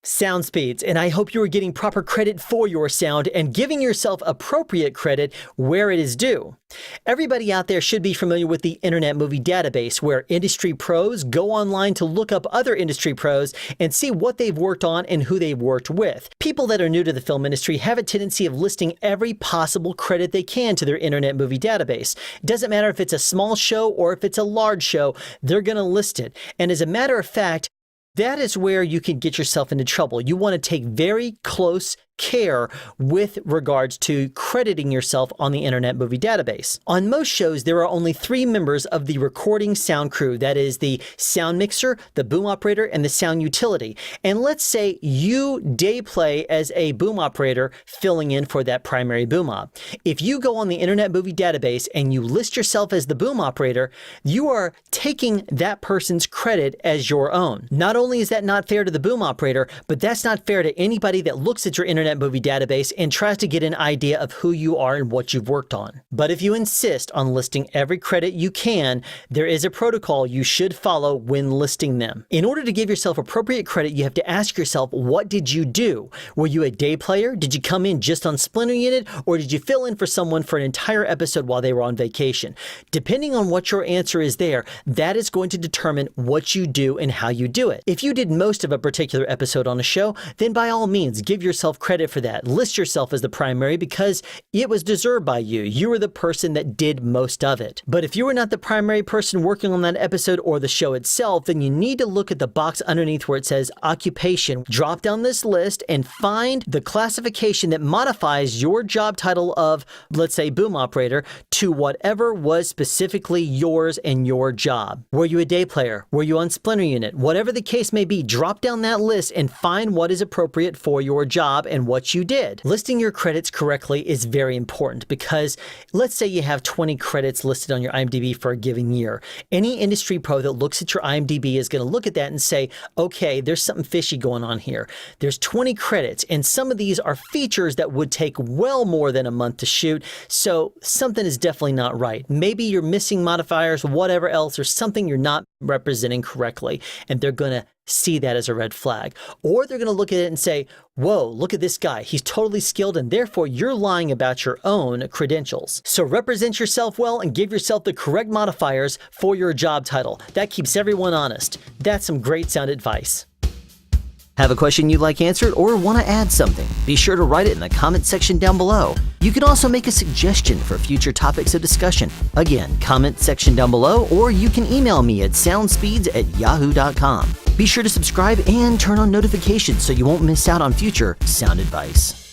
Sound speeds, and I hope you are getting proper credit for your sound and giving yourself appropriate credit where it is due. Everybody out there should be familiar with the Internet Movie Database, where industry pros go online to look up other industry pros and see what they've worked on and who they've worked with. People that are new to the film industry have a tendency of listing every possible credit they can to their Internet Movie Database. It doesn't matter if it's a small show or if it's a large show, they're going to list it. And as a matter of fact, that is where you can get yourself into trouble. You want to take very close care with regards to crediting yourself on the Internet Movie Database. On most shows, there are only 3 members of the recording sound crew. That is the sound mixer, the boom operator, and the sound utility. And let's say you day play as a boom operator filling in for that primary boom op. If you go on the Internet Movie Database and you list yourself as the boom operator, you are taking that person's credit as your own. Not only is that not fair to the boom operator, but that's not fair to anybody that looks at your Internet Movie Database and tries to get an idea of who you are and what you've worked on. But if you insist on listing every credit you can, there is a protocol you should follow when listing them. In order to give yourself appropriate credit, you have to ask yourself, what did you do? Were you a day player? Did you come in just on Splinter Unit, or did you fill in for someone for an entire episode while they were on vacation? Depending on what your answer is there, that is going to determine what you do and how you do it. If you did most of a particular episode on a show, then by all means, give yourself credit for that. List yourself as the primary because it was deserved by you. You were the person that did most of it. But if you were not the primary person working on that episode or the show itself, then you need to look at the box underneath where it says occupation. Drop down this list and find the classification that modifies your job title of, let's say, boom operator to whatever was specifically yours and your job. Were you a day player? Were you on Splinter Unit? Whatever the case may be, drop down that list and find what is appropriate for your job and what you did. Listing your credits correctly is very important because let's say you have 20 credits listed on your IMDb for a given year. Any industry pro that looks at your IMDb is going to look at that and say, okay, there's something fishy going on here. There's 20 credits and some of these are features that would take well more than a month to shoot, so something is definitely not right. Maybe you're missing modifiers, whatever else, or something you're not representing correctly, and they're going to see that as a red flag. Or they're going to look at it and say, whoa, look at this guy. He's totally skilled and therefore you're lying about your own credentials. So represent yourself well and give yourself the correct modifiers for your job title. That keeps everyone honest. That's some great sound advice. Have a question you'd like answered or want to add something? Be sure to write it in the comment section down below. You can also make a suggestion for future topics of discussion. Again, comment section down below, or you can email me at soundspeeds@yahoo.com. Be sure to subscribe and turn on notifications so you won't miss out on future sound advice.